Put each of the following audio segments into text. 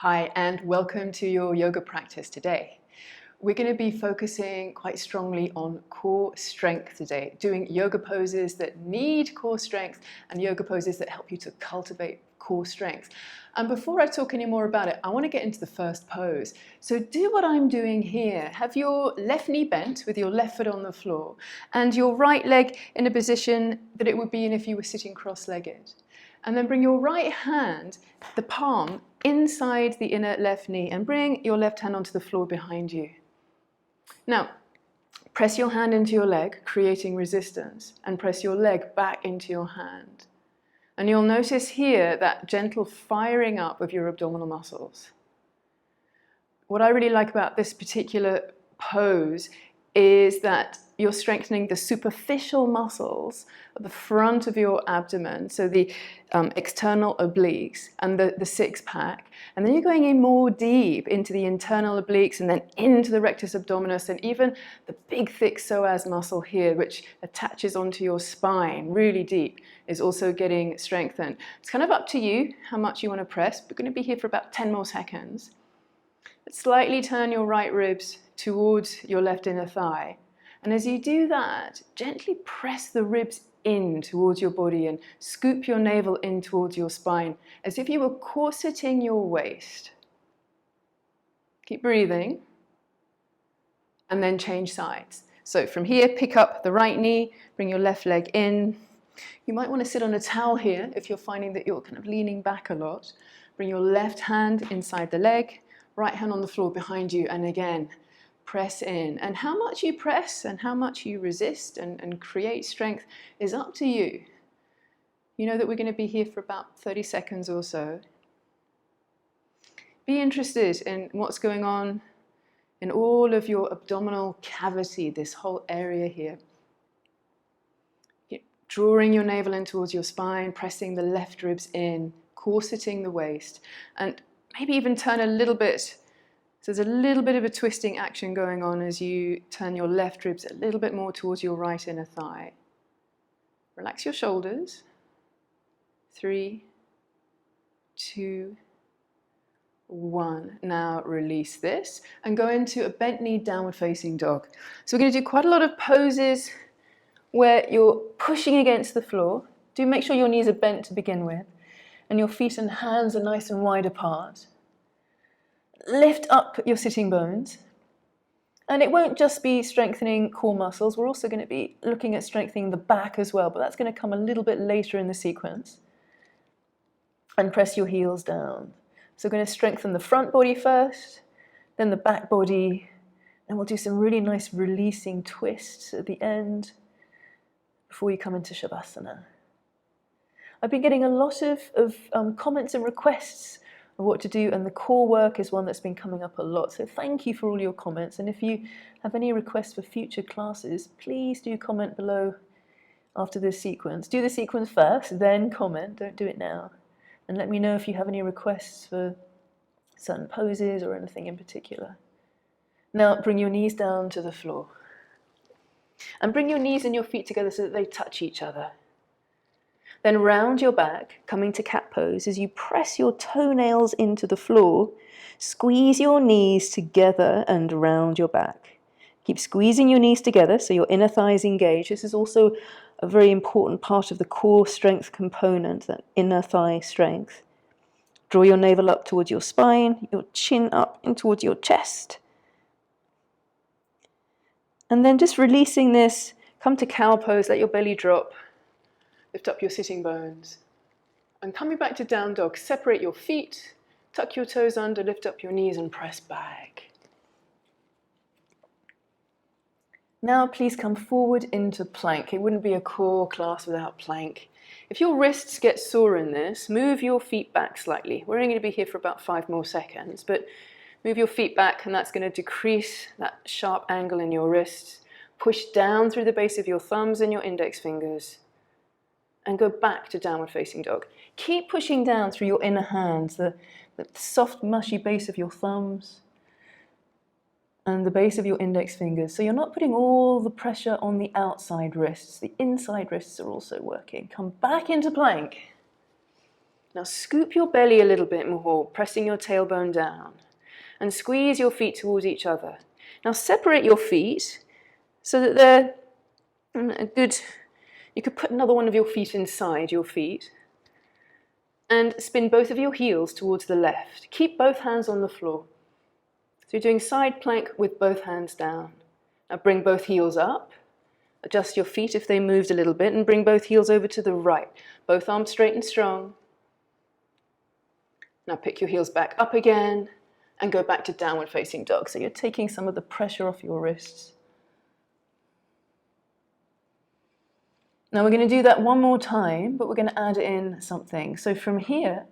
Hi, and welcome to your yoga practice today. We're going to be focusing quite strongly on core strength today, doing yoga poses that need core strength and yoga poses that help you to cultivate core strength. And before I talk any more about it, I want to get into the first pose. So do what I'm doing here. Have your left knee bent with your left foot on the floor and your right leg in a position that it would be in if you were sitting cross-legged. And then bring your right hand, the palm, inside the inner left knee and bring your left hand onto the floor behind you. Now, press your hand into your leg, creating resistance, and press your leg back into your hand. And you'll notice here that gentle firing up of your abdominal muscles. What I really like about this particular pose is that you're strengthening the superficial muscles at the front of your abdomen, so the external obliques and the six-pack. And then you're going in more deep into the internal obliques and then into the rectus abdominis and even the big, thick psoas muscle here, which attaches onto your spine really deep, is also getting strengthened. It's kind of up to you how much you want to press. We're going to be here for about 10 more seconds. Slightly turn your right ribs towards your left inner thigh. And as you do that, gently press the ribs in towards your body and scoop your navel in towards your spine, as if you were corseting your waist. Keep breathing. And then change sides. So from here, pick up the right knee, bring your left leg in. You might want to sit on a towel here if you're finding that you're kind of leaning back a lot. Bring your left hand inside the leg, right hand on the floor behind you, and again, press in. And how much you press and how much you resist and create strength is up to you. You know that we're going to be here for about 30 seconds or so. Be interested in what's going on in all of your abdominal cavity, this whole area here. Drawing your navel in towards your spine, pressing the left ribs in, corseting the waist, and maybe even turn a little bit. So there's a little bit of a twisting action going on as you turn your left ribs a little bit more towards your right inner thigh. Relax your shoulders. 3, 2, 1. Now release this and go into a bent knee downward facing dog. So we're going to do quite a lot of poses where you're pushing against the floor. Do make sure your knees are bent to begin with and your feet and hands are nice and wide apart. Lift up your sitting bones. And it won't just be strengthening core muscles. We're also going to be looking at strengthening the back as well, but that's going to come a little bit later in the sequence. And press your heels down. So we're going to strengthen the front body first, then the back body, and we'll do some really nice releasing twists at the end before you come into Shavasana. I've been getting a lot of comments and requests of what to do, and the core work is one that's been coming up a lot. So thank you for all your comments, and if you have any requests for future classes, please do comment below after this sequence. Do the sequence first, then comment, don't do it now. And let me know if you have any requests for certain poses or anything in particular. Now bring your knees down to the floor. And bring your knees and your feet together so that they touch each other. Then round your back, coming to cat pose, as you press your toenails into the floor, squeeze your knees together and round your back. Keep squeezing your knees together so your inner thighs engage. This is also a very important part of the core strength component, that inner thigh strength. Draw your navel up towards your spine, your chin up in towards your chest. And then just releasing this, come to cow pose, let your belly drop. Lift up your sitting bones. And coming back to down dog, separate your feet, tuck your toes under, lift up your knees and press back. Now please come forward into plank. It wouldn't be a core class without plank. If your wrists get sore in this, move your feet back slightly. We're only going to be here for about 5 more seconds, but move your feet back and that's going to decrease that sharp angle in your wrists. Push down through the base of your thumbs and your index fingers. And go back to downward facing dog. Keep pushing down through your inner hands, the soft, mushy base of your thumbs and the base of your index fingers. So you're not putting all the pressure on the outside wrists. The inside wrists are also working. Come back into plank. Now scoop your belly a little bit more, pressing your tailbone down, and squeeze your feet towards each other. Now separate your feet so that they're a good, you could put another one of your feet inside your feet, and spin both of your heels towards the left. Keep both hands on the floor. So you're doing side plank with both hands down. Now bring both heels up, adjust your feet if they moved a little bit, and bring both heels over to the right. Both arms straight and strong. Now pick your heels back up again, and go back to downward facing dog. So you're taking some of the pressure off your wrists. Now we're going to do that one more time, but we're going to add in something. So from here,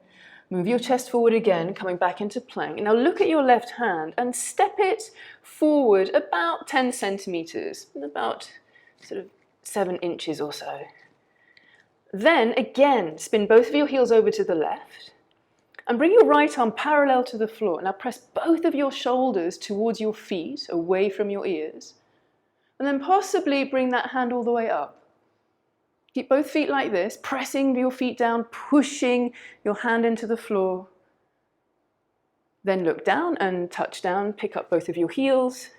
move your chest forward again, coming back into plank. Now look at your left hand and step it forward about 10 centimeters, about sort of 7 inches or so. Then again, spin both of your heels over to the left and bring your right arm parallel to the floor. Now press both of your shoulders towards your feet, away from your ears, and then possibly bring that hand all the way up. Keep both feet like this, pressing your feet down, pushing your hand into the floor. Then look down and touch down, pick up both of your heels.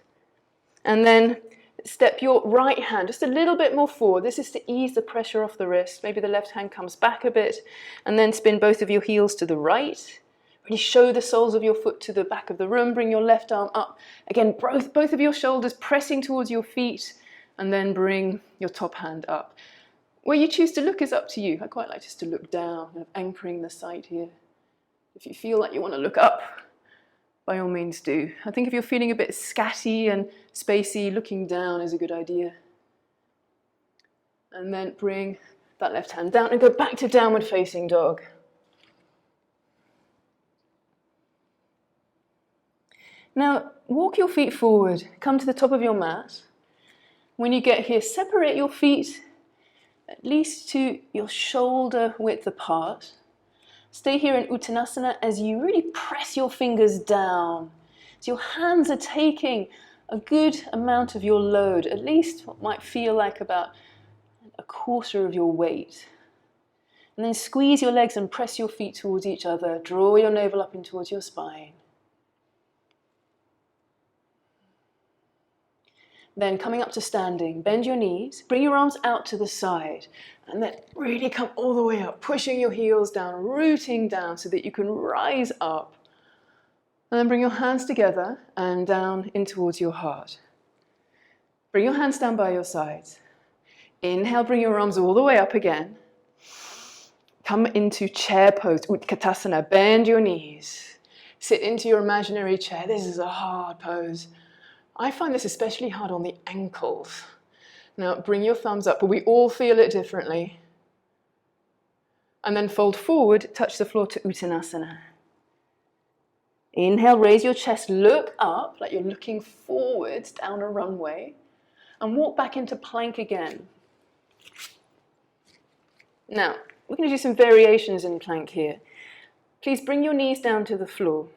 And then step your right hand just a little bit more forward. This is to ease the pressure off the wrist. Maybe the left hand comes back a bit. And then spin both of your heels to the right. Really show the soles of your foot to the back of the room. Bring your left arm up. Again, both of your shoulders pressing towards your feet. And then bring your top hand up. Where you choose to look is up to you. I quite like just to look down, kind of anchoring the sight here. If you feel like you want to look up, by all means do. I think if you're feeling a bit scatty and spacey, looking down is a good idea. And then bring that left hand down and go back to downward facing dog. Now walk your feet forward, come to the top of your mat. When you get here, separate your feet at least to your shoulder width apart. Stay here in Uttanasana as you really press your fingers down. So your hands are taking a good amount of your load, at least what might feel like about a quarter of your weight. And then squeeze your legs and press your feet towards each other. Draw your navel up in towards your spine. Then coming up to standing, bend your knees, bring your arms out to the side, and then really come all the way up, pushing your heels down, rooting down so that you can rise up. And then bring your hands together and down in towards your heart. Bring your hands down by your sides. Inhale, bring your arms all the way up again. Come into chair pose, Utkatasana, bend your knees. Sit into your imaginary chair. This is a hard pose. I find this especially hard on the ankles. Now bring your thumbs up, but we all feel it differently. And then fold forward, touch the floor to Uttanasana. Inhale, raise your chest, look up like you're looking forwards down a runway, and walk back into plank again. Now, we're going to do some variations in plank here. Please bring your knees down to the floor.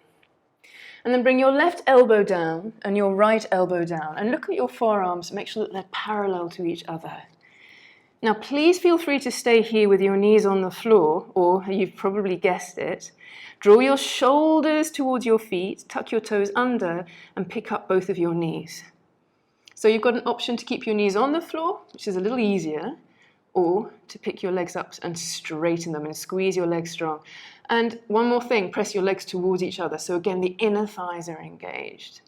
And then bring your left elbow down and your right elbow down. And look at your forearms, make sure that they're parallel to each other. Now please feel free to stay here with your knees on the floor, or you've probably guessed it. Draw your shoulders towards your feet, tuck your toes under, and pick up both of your knees. So you've got an option to keep your knees on the floor, which is a little easier, or to pick your legs up and straighten them and squeeze your legs strong. And one more thing, press your legs towards each other. So again, the inner thighs are engaged.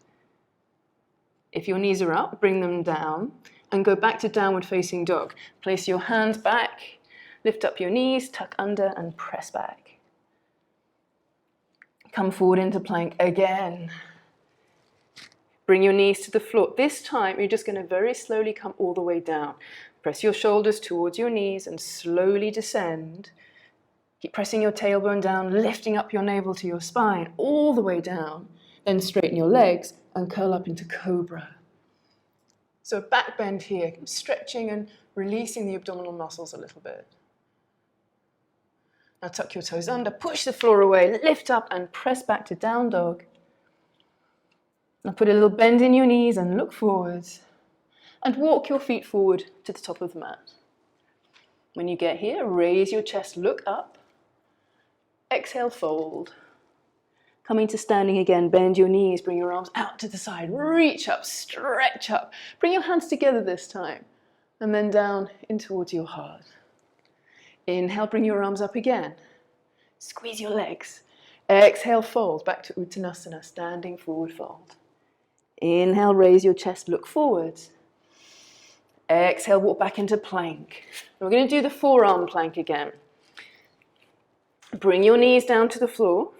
If your knees are up, bring them down and go back to downward facing dog. Place your hands back, lift up your knees, tuck under and press back. Come forward into plank again. Bring your knees to the floor. This time, you're just going to very slowly come all the way down. Press your shoulders towards your knees and slowly descend. Keep pressing your tailbone down, lifting up your navel to your spine, all the way down. Then straighten your legs and curl up into Cobra. So a back bend here, stretching and releasing the abdominal muscles a little bit. Now tuck your toes under, push the floor away, lift up and press back to down dog. Now put a little bend in your knees and look forwards. And walk your feet forward to the top of the mat. When you get here, raise your chest, look up. Exhale, fold. Coming to standing again, bend your knees, bring your arms out to the side, reach up, stretch up. Bring your hands together this time, and then down in towards your heart. Inhale, bring your arms up again. Squeeze your legs. Exhale, fold, back to Uttanasana, standing forward fold. Inhale, raise your chest, look forwards. Exhale, walk back into plank. And we're going to do the forearm plank again. Bring your knees down to the floor.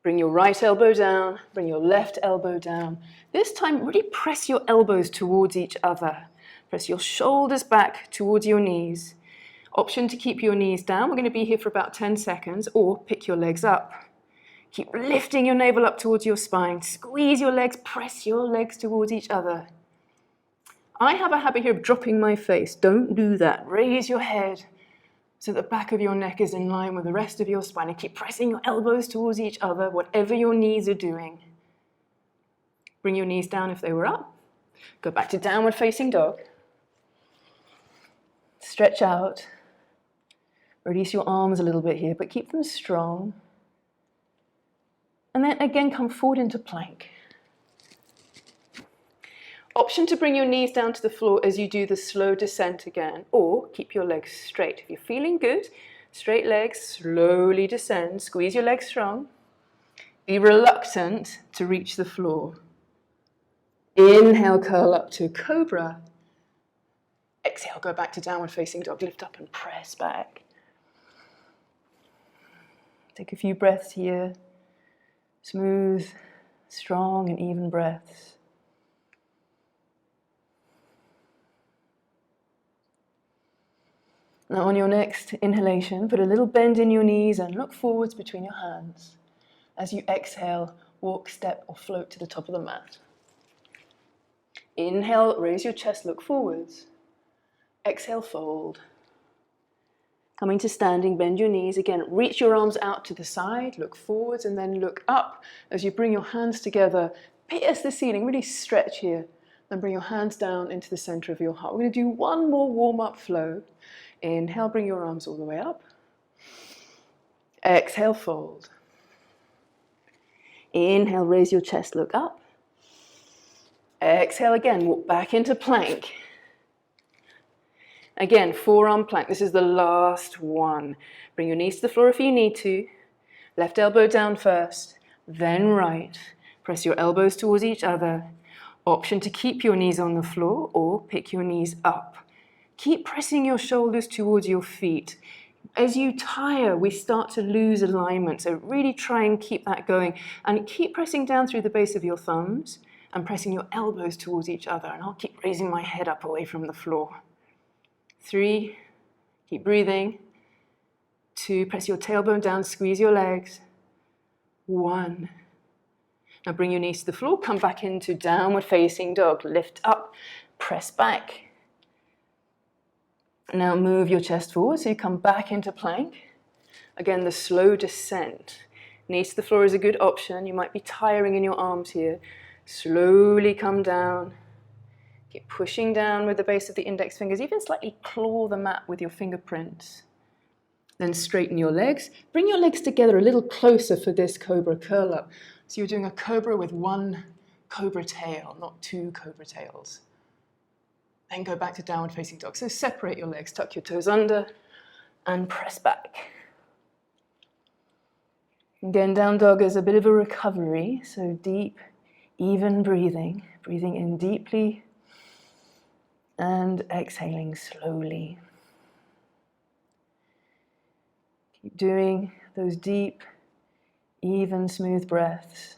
Bring your right elbow down, bring your left elbow down. This time, really press your elbows towards each other. Press your shoulders back towards your knees. Option to keep your knees down. We're going to be here for about 10 seconds, or pick your legs up. Keep lifting your navel up towards your spine. Squeeze your legs, press your legs towards each other. I have a habit here of dropping my face. Don't do that. Raise your head so the back of your neck is in line with the rest of your spine, and keep pressing your elbows towards each other, whatever your knees are doing. Bring your knees down if they were up. Go back to downward facing dog. Stretch out. Release your arms a little bit here, but keep them strong. And then again, come forward into plank. Option to bring your knees down to the floor as you do the slow descent again, or keep your legs straight. If you're feeling good, straight legs, slowly descend, squeeze your legs strong. Be reluctant to reach the floor. Inhale, curl up to Cobra. Exhale, go back to downward facing dog, lift up and press back. Take a few breaths here. Smooth, strong and even breaths. Now on your next inhalation, put a little bend in your knees and look forwards between your hands. As you exhale, walk, step or float to the top of the mat. Inhale, raise your chest, look forwards. Exhale, fold. Coming to standing, bend your knees. Again, reach your arms out to the side, look forwards and then look up. As you bring your hands together, pierce the ceiling, really stretch here. Then bring your hands down into the center of your heart. We're going to do one more warm-up flow. Inhale, bring your arms all the way up. Exhale, fold. Inhale, raise your chest, look up. Exhale again, walk back into plank. Again, forearm plank. This is the last one. Bring your knees to the floor if you need to. Left elbow down first, then right. Press your elbows towards each other. Option to keep your knees on the floor or pick your knees up. Keep pressing your shoulders towards your feet. As you tire, we start to lose alignment. So really try and keep that going. And keep pressing down through the base of your thumbs and pressing your elbows towards each other. And I'll keep raising my head up away from the floor. 3, keep breathing. 2, press your tailbone down, squeeze your legs. 1. Now bring your knees to the floor, come back into downward facing dog. Lift up, press back. Now move your chest forward, so you come back into plank. Again, the slow descent. Knees to the floor is a good option. You might be tiring in your arms here. Slowly come down. Keep pushing down with the base of the index fingers. Even slightly claw the mat with your fingerprints. Then straighten your legs. Bring your legs together a little closer for this cobra curl up. So you're doing a cobra with one cobra tail, not 2 cobra tails. Then go back to downward facing dog. So separate your legs, tuck your toes under, and press back. Again, down dog is a bit of a recovery. So deep, even breathing. Breathing in deeply and exhaling slowly. Keep doing those deep, even, smooth breaths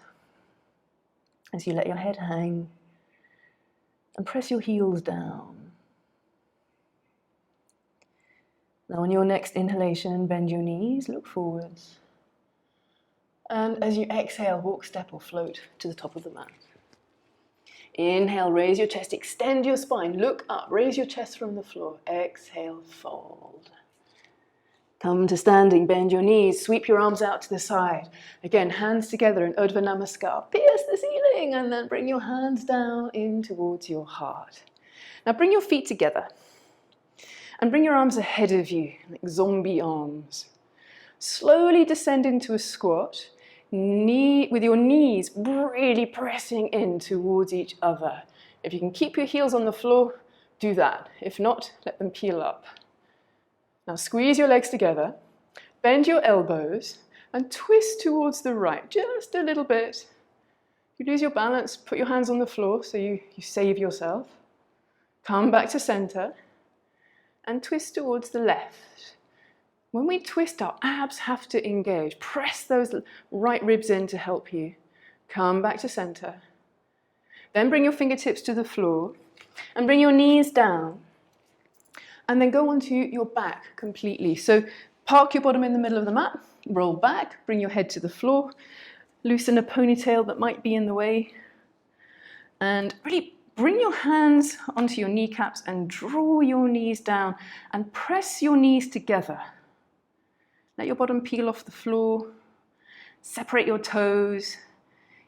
as you let your head hang and press your heels down. Now on your next inhalation, bend your knees, look forwards. And as you exhale, walk, step or float to the top of the mat. Inhale, raise your chest, extend your spine, look up, raise your chest from the floor. Exhale, fold. Come to standing, bend your knees, sweep your arms out to the side. Again, hands together in Urdhva Namaskar. Pierce the ceiling and then bring your hands down in towards your heart. Now bring your feet together and bring your arms ahead of you, like zombie arms. Slowly descend into a squat, with your knees really pressing in towards each other. If you can keep your heels on the floor, do that. If not, let them peel up. Now squeeze your legs together, bend your elbows, and twist towards the right, just a little bit. If you lose your balance, put your hands on the floor so you save yourself. Come back to center and twist towards the left. When we twist, our abs have to engage. Press those right ribs in to help you. Come back to center. Then bring your fingertips to the floor and bring your knees down. And then go onto your back completely. So park your bottom in the middle of the mat, roll back, bring your head to the floor, loosen a ponytail that might be in the way, and really bring your hands onto your kneecaps and draw your knees down and press your knees together. Let your bottom peel off the floor, separate your toes,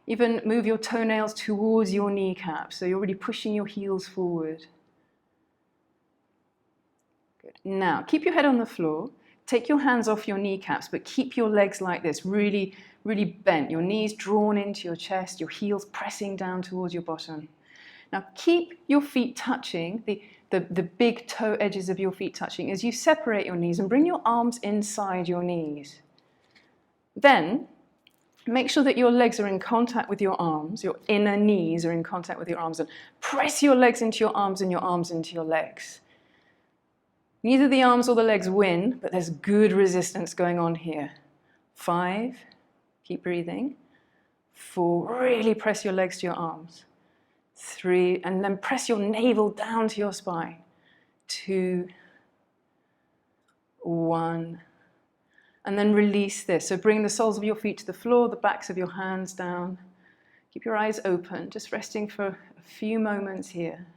even move your toenails towards your kneecaps, so you're really pushing your heels forward. Good. Now, keep your head on the floor, take your hands off your kneecaps, but keep your legs like this, really, really bent, your knees drawn into your chest, your heels pressing down towards your bottom. Now, keep your feet touching, the big toe edges of your feet touching as you separate your knees and bring your arms inside your knees. Then, make sure that your legs are in contact with your arms, your inner knees are in contact with your arms, and press your legs into your arms and your arms into your legs. Neither the arms or the legs win, but there's good resistance going on here. 5, keep breathing. 4, really press your legs to your arms. 3, and then press your navel down to your spine. 2, 1, and then release this. So bring the soles of your feet to the floor, the backs of your hands down. Keep your eyes open, just resting for a few moments here.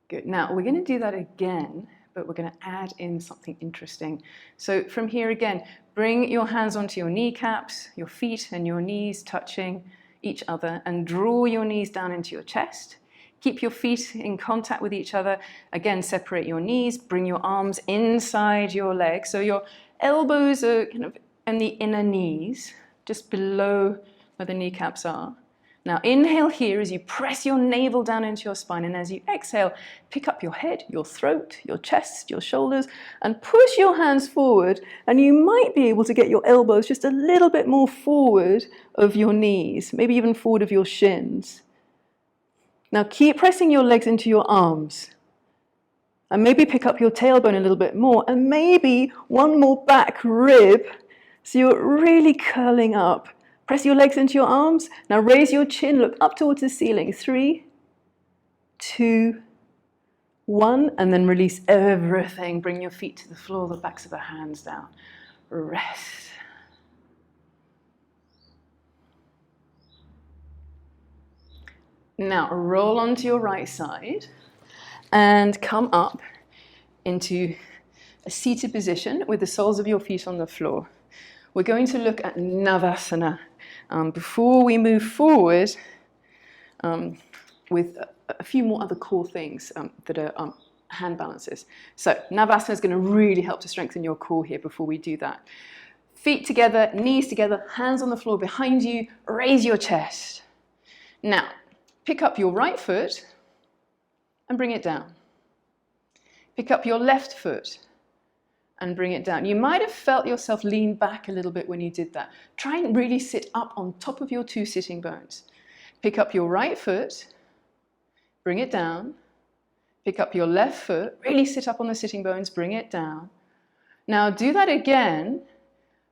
Good. Now, we're going to do that again, but we're going to add in something interesting. So from here again, bring your hands onto your kneecaps, your feet and your knees touching each other, and draw your knees down into your chest. Keep your feet in contact with each other. Again, separate your knees, bring your arms inside your legs. So your elbows are kind of in the inner knees, just below where the kneecaps are. Now inhale here as you press your navel down into your spine, and as you exhale, pick up your head, your throat, your chest, your shoulders, and push your hands forward, and you might be able to get your elbows just a little bit more forward of your knees, maybe even forward of your shins. Now keep pressing your legs into your arms, and maybe pick up your tailbone a little bit more, and maybe one more back rib, so you're really curling up. Press your legs into your arms. Now raise your chin, look up towards the ceiling. 3, 2, 1, and then release everything. Bring your feet to the floor, the backs of the hands down. Rest. Now roll onto your right side and come up into a seated position with the soles of your feet on the floor. We're going to look at Navasana. Before we move forward with a few more other core things that are hand balances. So Navasana is going to really help to strengthen your core here before we do that. Feet together, knees together, hands on the floor behind you, raise your chest. Now, pick up your right foot and bring it down. Pick up your left foot and bring it down. You might have felt yourself lean back a little bit when you did that. Try and really sit up on top of your 2 sitting bones. Pick up your right foot, bring it down. Pick up your left foot, really sit up on the sitting bones, bring it down. Now do that again,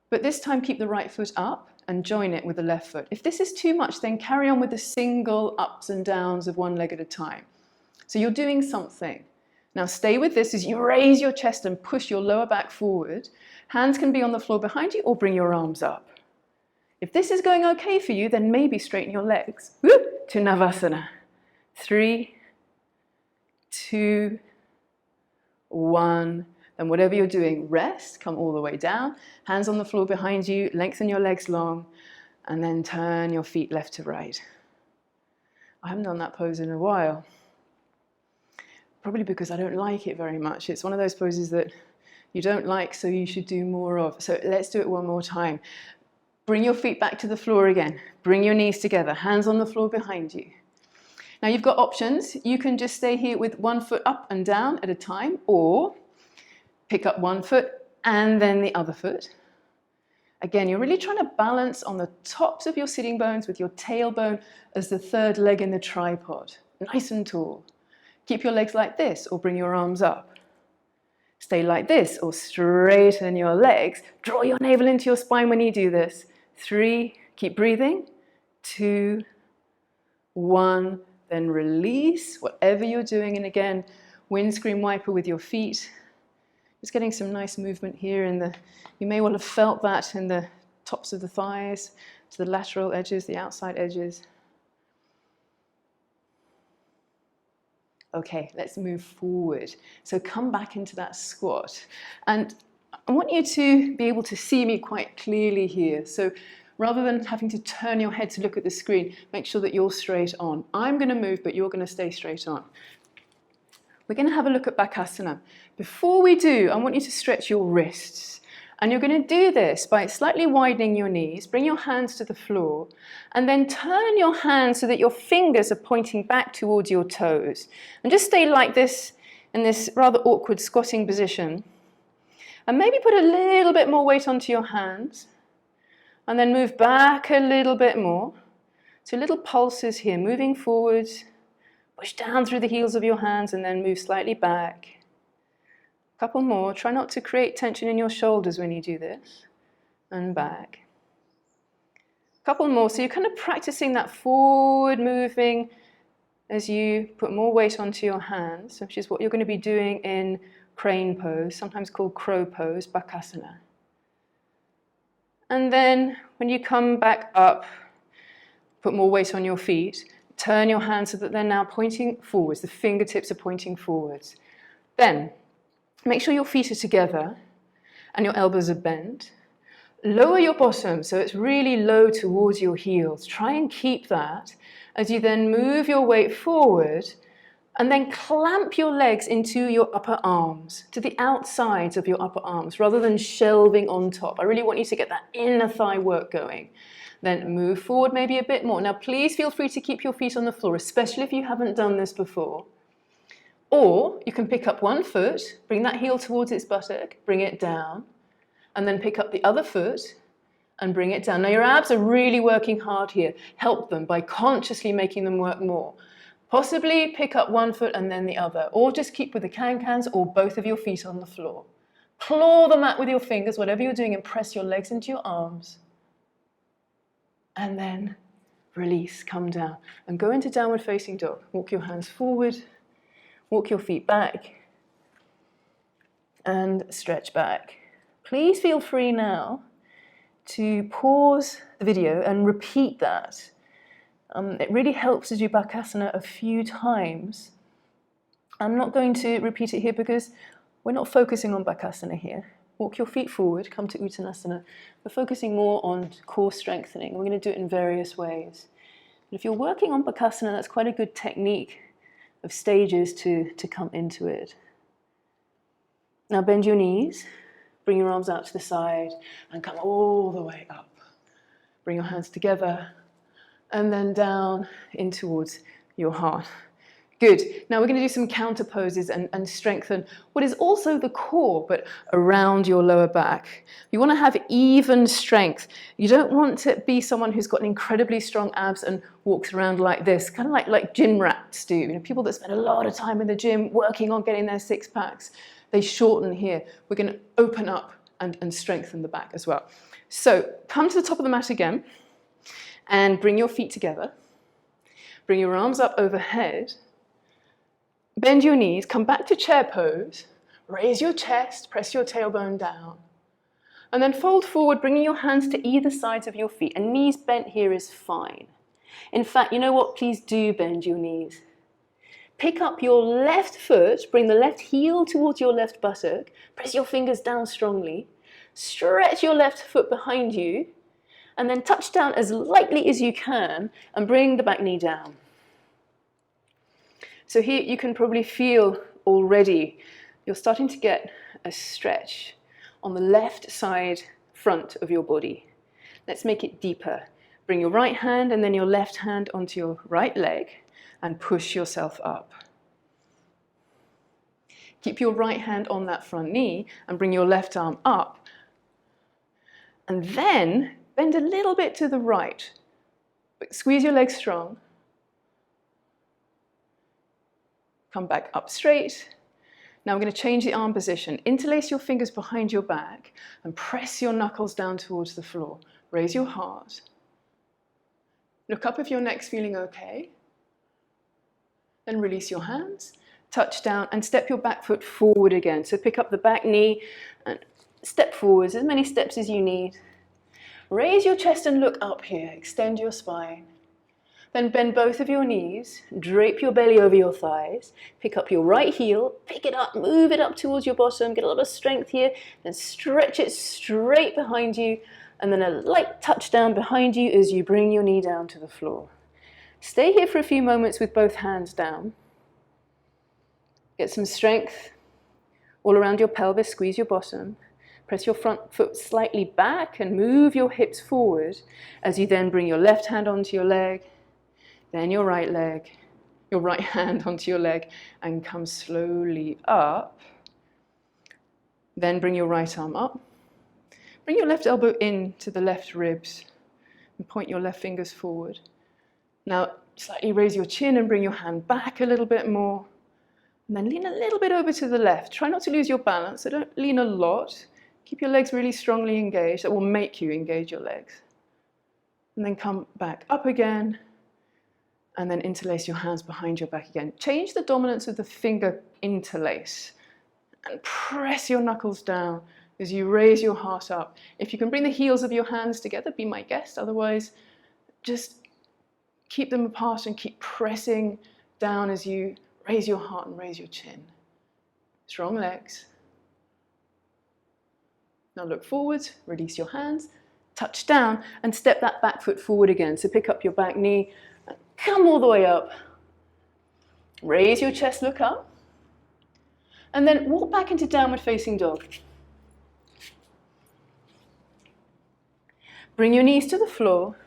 but this time keep the right foot up and join it with the left foot. If this is too much, then carry on with the single ups and downs of one leg at a time. So you're doing something. Now stay with this as you raise your chest and push your lower back forward. Hands can be on the floor behind you or bring your arms up. If this is going okay for you, then maybe straighten your legs. Whoop, to Navasana. 3, 2, 1. Then whatever you're doing, rest, come all the way down. Hands on the floor behind you, lengthen your legs long, and then turn your feet left to right. I haven't done that pose in a while. probably because I don't like it very much. It's one of those poses that you don't like, so you should do more of. So let's do it one more time. Bring your feet back to the floor again. Bring your knees together, hands on the floor behind you. Now you've got options. You can just stay here with one foot up and down at a time, or pick up one foot and then the other foot. Again, you're really trying to balance on the tops of your sitting bones with your tailbone as the third leg in the tripod. Nice and tall. Keep your legs like this or bring your arms up. Stay like this or straighten your legs. Draw your navel into your spine when you do this. 3, keep breathing. 2, 1, then release whatever you're doing. And again, windscreen wiper with your feet. Just getting some nice movement here in the, you may well have felt that in the tops of the thighs, to the lateral edges, the outside edges. Okay, let's move forward. So come back into that squat. And I want you to be able to see me quite clearly here. So rather than having to turn your head to look at the screen, make sure that you're straight on. I'm going to move, but you're going to stay straight on. We're going to have a look at Bakasana. Before we do, I want you to stretch your wrists. And you're going to do this by slightly widening your knees, bring your hands to the floor, and then turn your hands so that your fingers are pointing back towards your toes. And just stay like this in this rather awkward squatting position. And maybe put a little bit more weight onto your hands. And then move back a little bit more. So little pulses here, moving forwards. Push down through the heels of your hands and then move slightly back. A couple more. Try not to create tension in your shoulders when you do this. And back. A couple more. So you're kind of practicing that forward moving as you put more weight onto your hands, which is what you're going to be doing in crane pose, sometimes called crow pose, Bakasana. And then when you come back up, put more weight on your feet. Turn your hands so that they're now pointing forwards. The fingertips are pointing forwards. Then, make sure your feet are together and your elbows are bent. Lower your bottom so it's really low towards your heels. Try and keep that as you then move your weight forward and then clamp your legs into your upper arms, to the outsides of your upper arms, rather than shelving on top. I really want you to get that inner thigh work going. Then move forward maybe a bit more. Now please feel free to keep your feet on the floor, especially if you haven't done this before. Or you can pick up one foot, bring that heel towards its buttock, bring it down, and then pick up the other foot and bring it down. Now your abs are really working hard here. Help them by consciously making them work more. Possibly pick up one foot and then the other, or just keep with the can-cans or both of your feet on the floor. Claw the mat with your fingers, whatever you're doing, and press your legs into your arms. And then release, come down, and go into downward facing dog. Walk your hands forward, walk your feet back, and stretch back. Please feel free now to pause the video and repeat that. It really helps to do Bakasana a few times. I'm not going to repeat it here because we're not focusing on Bakasana here. Walk your feet forward, come to Uttanasana. We're focusing more on core strengthening. We're going to do it in various ways. And if you're working on Bakasana, that's quite a good technique of stages to come into it. Now bend your knees, bring your arms out to the side, and come all the way up. Bring your hands together, and then down in towards your heart. Good. Now we're going to do some counter poses and strengthen what is also the core, but around your lower back. You want to have even strength. You don't want to be someone who's got incredibly strong abs and walks around like this, kind of like gym rats do. You know, people that spend a lot of time in the gym working on getting their six packs. They shorten here. We're going to open up and strengthen the back as well. So come to the top of the mat again and bring your feet together. Bring your arms up overhead. Bend your knees, come back to chair pose, raise your chest, press your tailbone down, and then fold forward, bringing your hands to either sides of your feet, and knees bent here is fine. In fact, you know what? Please do bend your knees. Pick up your left foot, bring the left heel towards your left buttock, press your fingers down strongly, stretch your left foot behind you, and then touch down as lightly as you can, and bring the back knee down. So here you can probably feel already you're starting to get a stretch on the left side front of your body. Let's make it deeper. Bring your right hand and then your left hand onto your right leg and push yourself up. Keep your right hand on that front knee and bring your left arm up. And then bend a little bit to the right. But squeeze your legs strong. Come back up straight. Now we're going to change the arm position. Interlace your fingers behind your back and press your knuckles down towards the floor. Raise your heart. Look up if your neck's feeling okay. Then release your hands, touch down and step your back foot forward again. So pick up the back knee and step forwards, as many steps as you need. Raise your chest and look up here. Extend your spine. Then bend both of your knees, drape your belly over your thighs, pick up your right heel, pick it up, move it up towards your bottom, get a lot of strength here, then stretch it straight behind you, and then a light touch down behind you as you bring your knee down to the floor. Stay here for a few moments with both hands down. Get some strength all around your pelvis, squeeze your bottom. Press your front foot slightly back and move your hips forward as you then bring your left hand onto your leg, then your right hand onto your leg and come slowly up. Then bring your right arm up. Bring your left elbow in to the left ribs and point your left fingers forward. Now slightly raise your chin and bring your hand back a little bit more. And then lean a little bit over to the left. Try not to lose your balance, so don't lean a lot. Keep your legs really strongly engaged. That will make you engage your legs. And then come back up again. And then interlace your hands behind your back again. Change the dominance of the finger interlace. And press your knuckles down as you raise your heart up. If you can bring the heels of your hands together, be my guest. Otherwise, just keep them apart and keep pressing down as you raise your heart and raise your chin. Strong legs. Now look forward, release your hands, touch down and step that back foot forward again. So pick up your back knee, and come all the way up. Raise your chest, look up. And then walk back into downward facing dog. Bring your knees to the floor.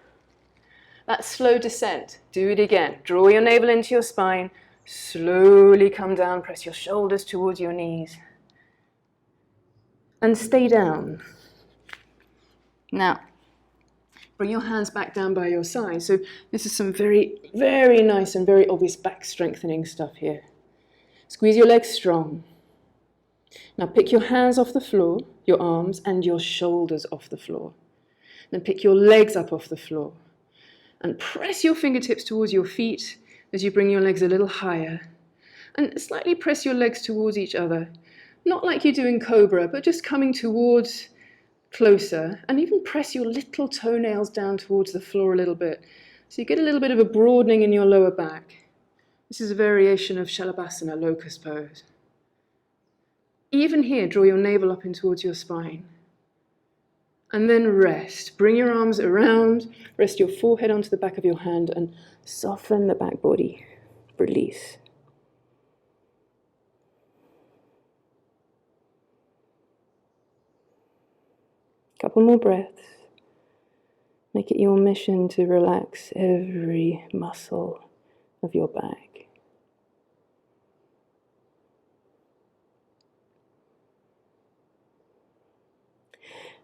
That slow descent. Do it again. Draw your navel into your spine. Slowly come down, press your shoulders towards your knees. And stay down. Now, bring your hands back down by your side. So this is some very, very nice and very obvious back strengthening stuff here. Squeeze your legs strong. Now pick your hands off the floor, your arms and your shoulders off the floor. Then pick your legs up off the floor. And press your fingertips towards your feet as you bring your legs a little higher. And slightly press your legs towards each other. Not like you do in Cobra, but just coming towards closer. And even press your little toenails down towards the floor a little bit. So you get a little bit of a broadening in your lower back. This is a variation of Shavasana, locust pose. Even here, draw your navel up in towards your spine. And then rest. Bring your arms around, rest your forehead onto the back of your hand and soften the back body. Release. Couple more breaths. Make it your mission to relax every muscle of your back.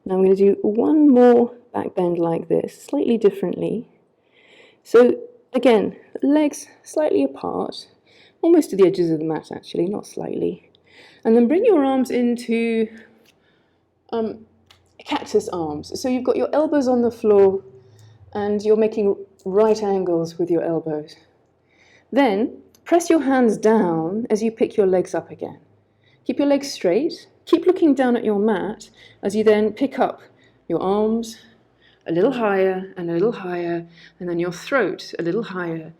Now I'm going to do one more back bend like this, slightly differently. So again, legs slightly apart, almost to the edges of the mat actually, not slightly. And then bring your arms into Cactus Arms. So you've got your elbows on the floor and you're making right angles with your elbows. Then press your hands down as you pick your legs up again. Keep your legs straight. Keep looking down at your mat as you then pick up your arms a little higher and a little higher, and then your throat a little higher.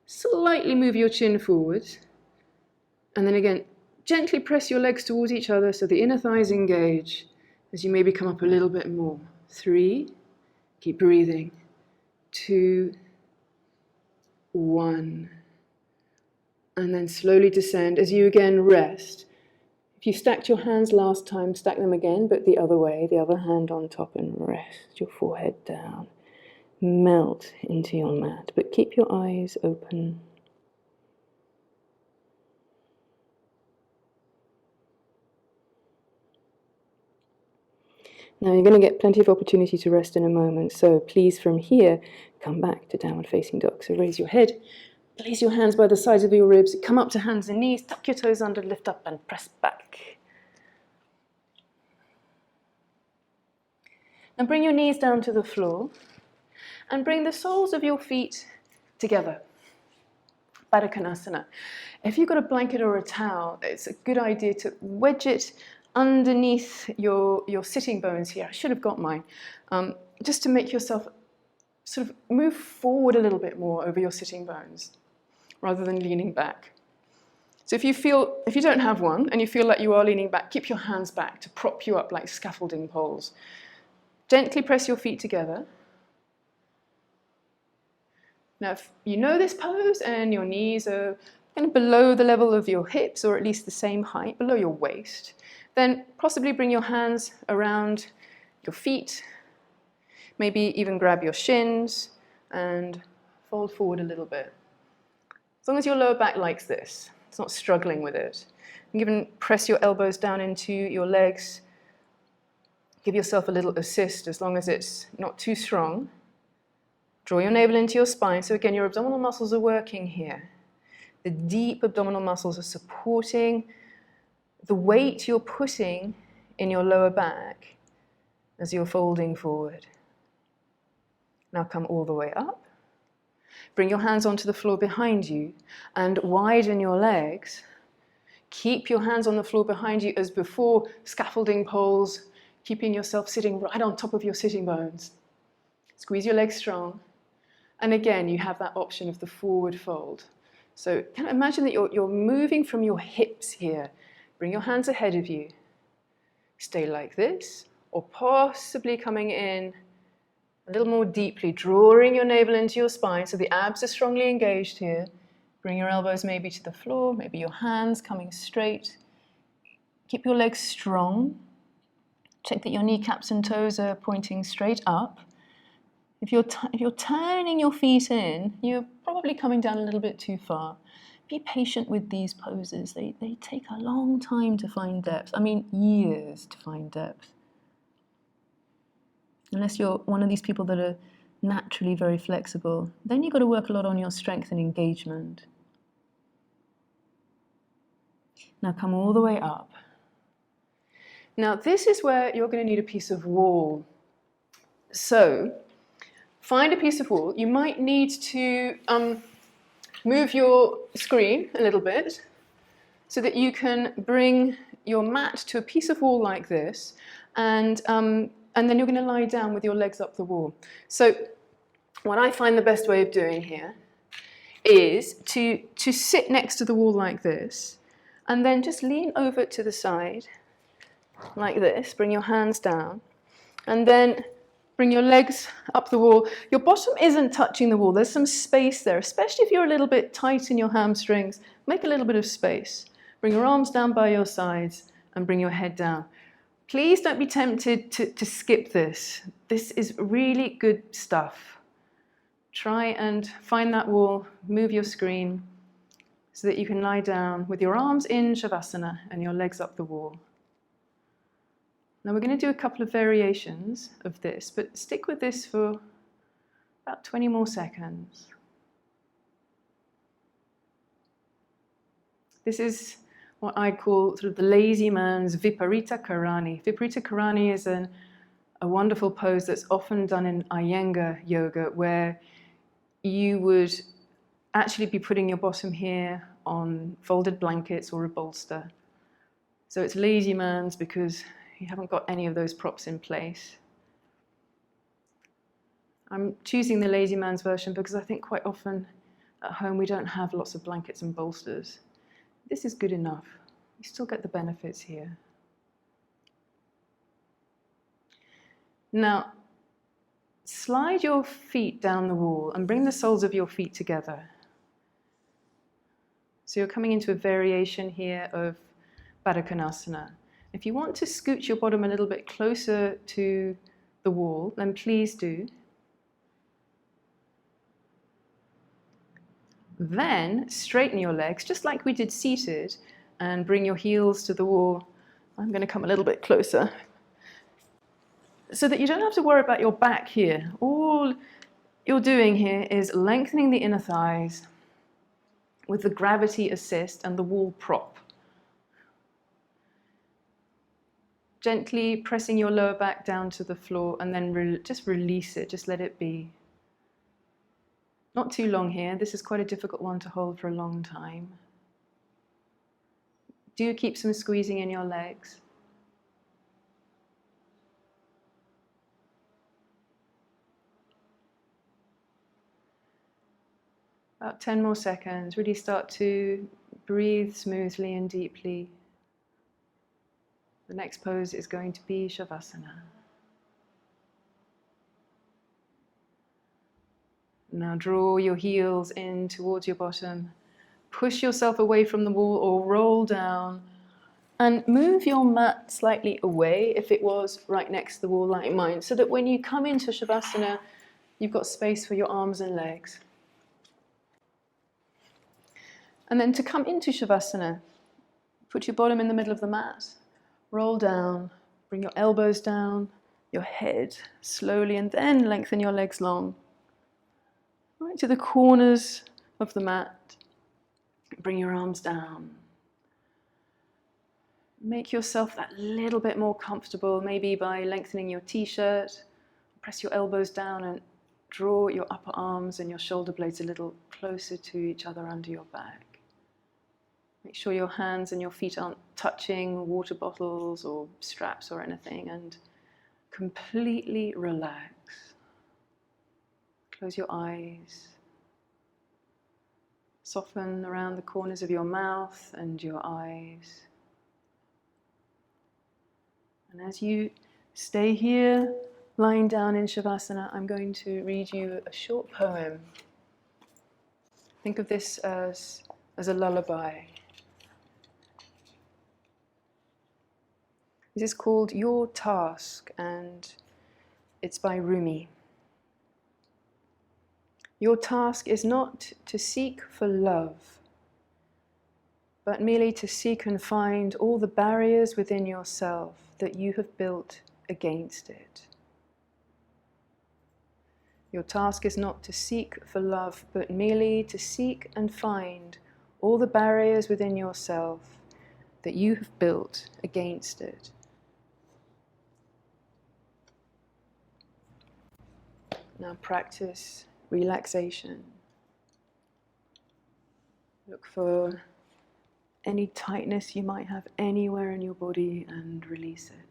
Slightly move your chin forward. And then again, gently press your legs towards each other so the inner thighs engage as you maybe come up a little bit more. 3, keep breathing. 2, 1. And then slowly descend as you again rest. If you stacked your hands last time, stack them again, but the other way, the other hand on top, and rest your forehead down. Melt into your mat, but keep your eyes open. Now you're going to get plenty of opportunity to rest in a moment, so please from here, come back to downward facing dog. So raise your head, place your hands by the sides of your ribs, come up to hands and knees, tuck your toes under, lift up and press back. Now bring your knees down to the floor and bring the soles of your feet together. Baddha Konasana. If you've got a blanket or a towel, it's a good idea to wedge it underneath your sitting bones here. I should have got mine. Just to make yourself sort of move forward a little bit more over your sitting bones rather than leaning back. So if you don't have one and you feel like you are leaning back, keep your hands back to prop you up like scaffolding poles. Gently press your feet together. Now, if you know this pose and your knees are kind of below the level of your hips, or at least the same height, below your waist, then possibly bring your hands around your feet, maybe even grab your shins and fold forward a little bit. As long as your lower back likes this, it's not struggling with it. You can even press your elbows down into your legs. Give yourself a little assist as long as it's not too strong. Draw your navel into your spine. So again, your abdominal muscles are working here. The deep abdominal muscles are supporting the weight you're putting in your lower back as you're folding forward. Now come all the way up. Bring your hands onto the floor behind you and widen your legs. Keep your hands on the floor behind you as before, scaffolding poles, keeping yourself sitting right on top of your sitting bones. Squeeze your legs strong. And again, you have that option of the forward fold. So kind of imagine that you're moving from your hips here. Bring your hands ahead of you. Stay like this, or possibly coming in a little more deeply, drawing your navel into your spine so the abs are strongly engaged here. Bring your elbows maybe to the floor, maybe your hands coming straight. Keep your legs strong. Check that your kneecaps and toes are pointing straight up. If you're turning your feet in, you're probably coming down a little bit too far. Be patient with these poses. They take a long time to find depth. I mean, years to find depth. Unless you're one of these people that are naturally very flexible, then you've got to work a lot on your strength and engagement. Now come all the way up. Now this is where you're going to need a piece of wall. So find a piece of wall. You might need to move your screen a little bit so that you can bring your mat to a piece of wall like this, and then you're going to lie down with your legs up the wall. So what I find the best way of doing here is to sit next to the wall like this, and then just lean over to the side like this, bring your hands down, and then bring your legs up the wall. Your bottom isn't touching the wall. There's some space there, especially if you're a little bit tight in your hamstrings. Make a little bit of space. Bring your arms down by your sides and bring your head down. Please don't be tempted to skip this. This is really good stuff. Try and find that wall, move your screen so that you can lie down with your arms in Shavasana and your legs up the wall. Now we're going to do a couple of variations of this, but stick with this for about 20 more seconds. This is what I call sort of the lazy man's Viparita Karani. Viparita Karani is a wonderful pose that's often done in Iyengar yoga, where you would actually be putting your bottom here on folded blankets or a bolster. So it's lazy man's because you haven't got any of those props in place. I'm choosing the lazy man's version because I think quite often at home we don't have lots of blankets and bolsters. This is good enough. You still get the benefits here. Now, slide your feet down the wall and bring the soles of your feet together. So you're coming into a variation here of Baddha Konasana. If you want to scoot your bottom a little bit closer to the wall, then please do. Then straighten your legs, just like we did seated, and bring your heels to the wall. I'm going to come a little bit closer, so that you don't have to worry about your back here. All you're doing here is lengthening the inner thighs with the gravity assist and the wall prop. Gently pressing your lower back down to the floor, and then just release it, just let it be. Not too long here. This is quite a difficult one to hold for a long time. Do keep some squeezing in your legs. About 10 more seconds. Really start to breathe smoothly and deeply. The next pose is going to be Shavasana. Now draw your heels in towards your bottom. Push yourself away from the wall or roll down. And move your mat slightly away if it was right next to the wall like mine, so that when you come into Shavasana, you've got space for your arms and legs. And then to come into Shavasana, put your bottom in the middle of the mat, roll down, bring your elbows down, your head slowly, and then lengthen your legs long. Right to the corners of the mat, bring your arms down. Make yourself that little bit more comfortable, maybe by lengthening your t-shirt, press your elbows down and draw your upper arms and your shoulder blades a little closer to each other under your back. Make sure your hands and your feet aren't touching water bottles or straps or anything, and completely relax. Close your eyes. Soften around the corners of your mouth and your eyes. And as you stay here, lying down in Shavasana, I'm going to read you a short poem. Think of this as a lullaby. This is called Your Task, and it's by Rumi. Your task is not to seek for love, but merely to seek and find all the barriers within yourself that you have built against it. Your task is not to seek for love, but merely to seek and find all the barriers within yourself that you have built against it. Now practice relaxation. Look for any tightness you might have anywhere in your body and release it.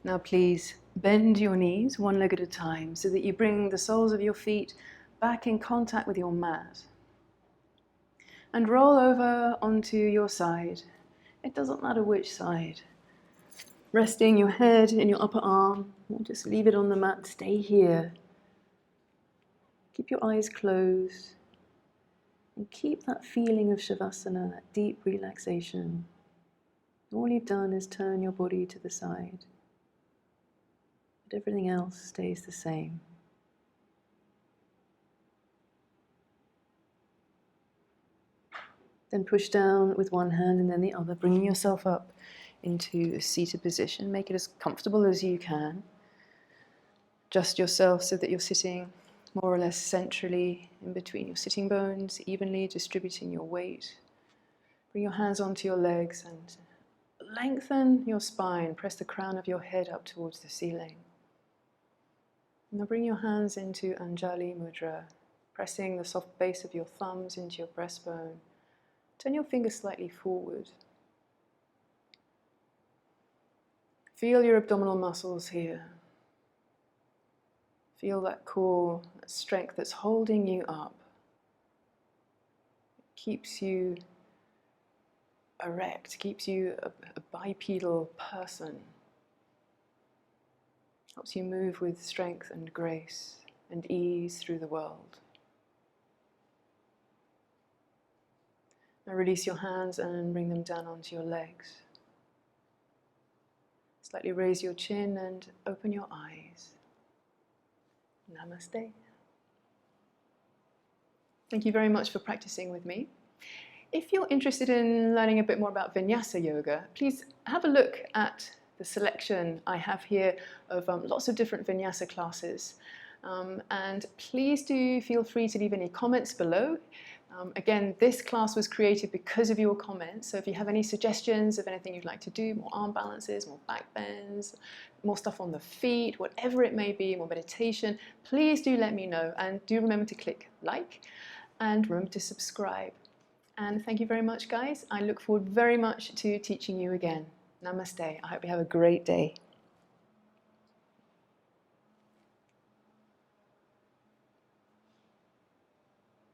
Now please bend your knees one leg at a time so that you bring the soles of your feet back in contact with your mat. And roll over onto your side. It doesn't matter which side. Resting your head in your upper arm, or just leave it on the mat, stay here. Keep your eyes closed and keep that feeling of Shavasana, that deep relaxation. All you've done is turn your body to the side. But everything else stays the same. Then push down with one hand and then the other, bringing yourself up into a seated position. Make it as comfortable as you can. Adjust yourself so that you're sitting more or less centrally in between your sitting bones, evenly distributing your weight. Bring your hands onto your legs and lengthen your spine. Press the crown of your head up towards the ceiling. Now bring your hands into Anjali Mudra, pressing the soft base of your thumbs into your breastbone. Turn your fingers slightly forward. Feel your abdominal muscles here. Feel that core, that strength that's holding you up. It keeps you erect, keeps you a bipedal person. Helps you move with strength and grace and ease through the world. Now release your hands and bring them down onto your legs. Slightly raise your chin and open your eyes. Namaste. Thank you very much for practicing with me. If you're interested in learning a bit more about Vinyasa Yoga, please have a look at the selection I have here of lots of different Vinyasa classes. And please do feel free to leave any comments below. Again, this class was created because of your comments, so if you have any suggestions of anything you'd like to do, more arm balances, more back bends, more stuff on the feet, whatever it may be, more meditation, please do let me know, and do remember to click like and remember to subscribe. And thank you very much, guys. I look forward very much to teaching you again. Namaste. I hope you have a great day.